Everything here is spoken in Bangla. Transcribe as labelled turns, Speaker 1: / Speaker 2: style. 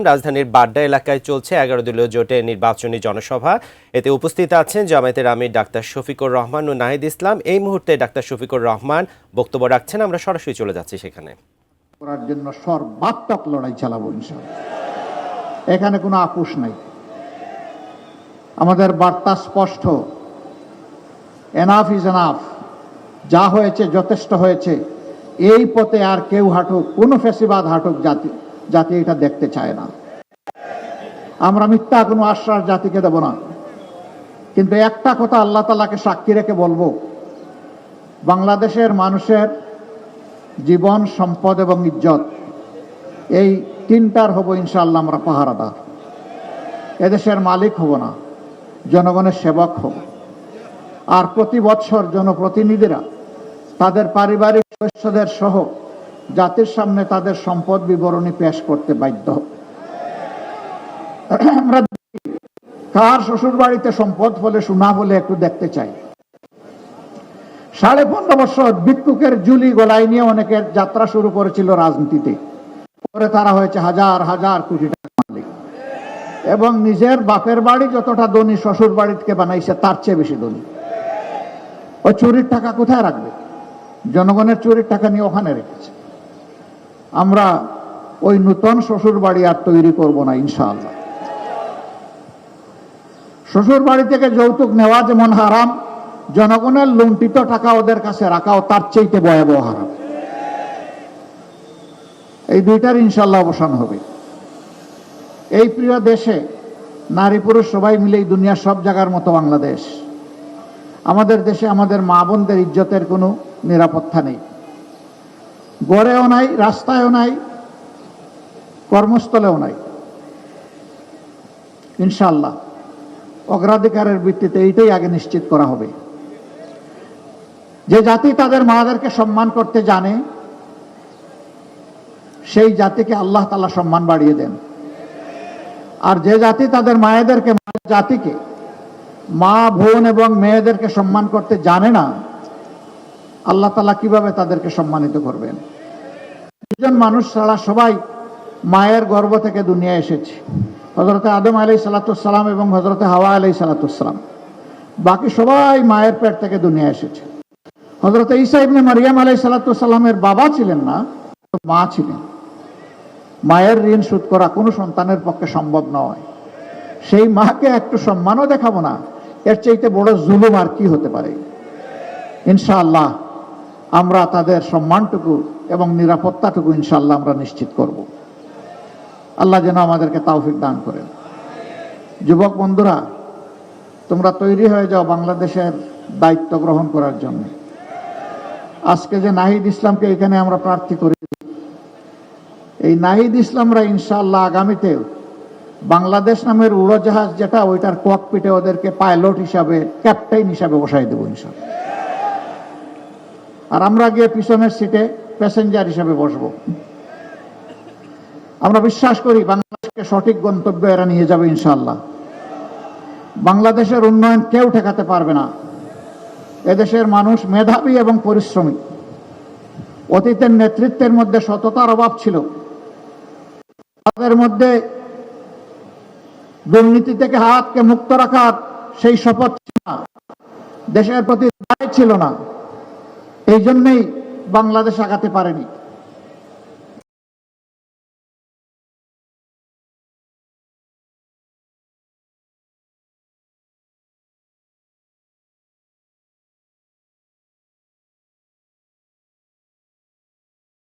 Speaker 1: রাজধানীর বাড্ডা এলাকায় চলছে 11 দলীয় জোটের নির্বাচনী জনসভা। এতে উপস্থিত আছেন জামায়াতের আমির ডাক্তার শফিকুর রহমান ও নাহিদ ইসলাম। এই মুহূর্তে ডাক্তার শফিকুর রহমান বক্তব্য রাখছেন, আমরা সরাসরি চলে যাচ্ছি সেখানে।
Speaker 2: করার জন্য সর্বাত্মক লড়াই চালাবো ইনশাআল্লাহ, এখানে কোনো আপোষ নাই। আমাদের বার্তা স্পষ্ট, এনাফ ইজ এনাফ, যা হয়েছে যথেষ্ট হয়েছে। এই পথে আর কেউ হাঁটুক, কোনো ফ্যাসিবাদ হাঁটুক জাতি এটা দেখতে চায় না। আমরা মিথ্যা কোনো আশ্বাস জাতিকে দেব না, কিন্তু একটা কথা আল্লাহ তাআলাকে সাক্ষী রেখে বলবো, বাংলাদেশের মানুষের জীবন, সম্পদ এবং ইজ্জত, এই তিনটার হব ইনশাআল্লাহ আমরা পাহারাদার। এদেশের মালিক হব না, জনগণের সেবক হব। আর প্রতি বছর জনপ্রতিনিধিরা তাদের পারিবারিক সদস্যদের সহ জাতির সামনে তাদের সম্পদ বিবরণী পেশ করতে বাধ্য। আমরা কার শ্বশুর বাড়িতে সম্পদ বলে শোনা বলে একটু দেখতে চাই। 15.5 বছর ভিক্ষুকের ঝুলি গলায় নিয়ে অনেকের যাত্রা শুরু করেছিল রাজনীতিতে, পরে তারা হয়েছে হাজার হাজার কোটি টাকা মালিক, এবং নিজের বাপের বাড়ি যতটা ধনী শ্বশুর বাড়িতে বানাইছে তার চেয়ে বেশি ধনী। ওই চুরির টাকা কোথায় রাখবে? জনগণের চুরির টাকা নিয়ে ওখানে রেখেছে। আমরা ওই নতুন শ্বশুর বাড়ি আর তৈরি করব না ইনশাআল্লাহ। শ্বশুর বাড়ি থেকে যৌতুক নেওয়া যেমন হারাম, জনগণের লুণ্ঠিত টাকা ওদের কাছে রাখাও তার চাইতে ভয়াবহ হারাম। এই দুইটার ইনশাআল্লাহ অবসান হবে। এই প্রিয় দেশে নারী পুরুষ সবাই মিলে এই দুনিয়ার সব জায়গার মতো বাংলাদেশ। আমাদের দেশে আমাদের মা বোনদের ইজ্জতের কোনো নিরাপত্তা নেই, গড়েও নাই, রাস্তায়ও নাই, কর্মস্থলেও নাই। ইনশাআল্লাহ অগ্রাধিকারের ভিত্তিতে এইটাই আগে নিশ্চিত করা হবে। যে জাতি তাদের মাদেরকে সম্মান করতে জানে, সেই জাতিকে আল্লাহ তাআলা সম্মান বাড়িয়ে দেন। আর যে জাতি তাদের মায়েদেরকে, জাতিকে, মা বোন এবং মেয়েদেরকে সম্মান করতে জানে না, আল্লাহ তাআলা কিভাবে তাদেরকে সম্মানিত করবেন? দুজন মানুষ ছাড়া সবাই মায়ের গর্ভ থেকে দুনিয়ায় এসেছে, হযরত আদম আলাইহিস সালাম এবং হযরত হাওয়া আলাইহিস সালাম। বাকি সবাই মায়ের পেট থেকে দুনিয়ায় এসেছে। হযরত ঈসা ইবনে মারইয়াম আলাইহিস সালামের বাবা ছিলেন না, মা ছিলেন। মায়ের ঋণ শোধ করা কোনো সন্তানের পক্ষে সম্ভব নয়। সেই মাকে একটু সম্মানও দেখাবো না, এর চাইতে বড় জুলুম আর কি হতে পারে? ইনশাআল্লাহ আমরা তাদের সম্মানটুকু এবং নিরাপত্তাটুকু ইনশাআল্লাহ আমরা নিশ্চিত করব। আল্লাহ যেন আমাদেরকে তৌফিক দান করেন। যুবক বন্ধুরা, তোমরা তৈরি হয়ে যাও বাংলাদেশের দায়িত্ব গ্রহণ করার জন্য। আজকে যে নাহিদ ইসলামকে এখানে আমরা প্রার্থী করি, এই নাহিদ ইসলামরা ইনশাআল্লাহ আগামীতে বাংলাদেশ নামের উড়োজাহাজ যেটা, ওইটার ককপিটে ওদেরকে পাইলট হিসাবে, ক্যাপ্টেন হিসাবে বসাই দেবো ইনশাআল্লাহ। আর আমরা গিয়ে পিছনের সিটে প্যাসেঞ্জার হিসাবে বসবো। আমরা বিশ্বাস করি বাংলাদেশকে সঠিক গন্তব্যে এরা নিয়ে যাবে ইনশাআল্লাহ। বাংলাদেশের উন্নয়ন কেউ ঠেকাতে পারবে না। এদেশের মানুষ মেধাবী এবং পরিশ্রমী। অতীতের নেতৃত্বের মধ্যে সততার অভাব ছিল, তাদের মধ্যে দুর্নীতি থেকে হাতকে মুক্ত রাখার সেই শপথ ছিল না, দেশের প্রতি দায় ছিল না। এই জন্যই বাংলাদেশ আগাতে পারেনি।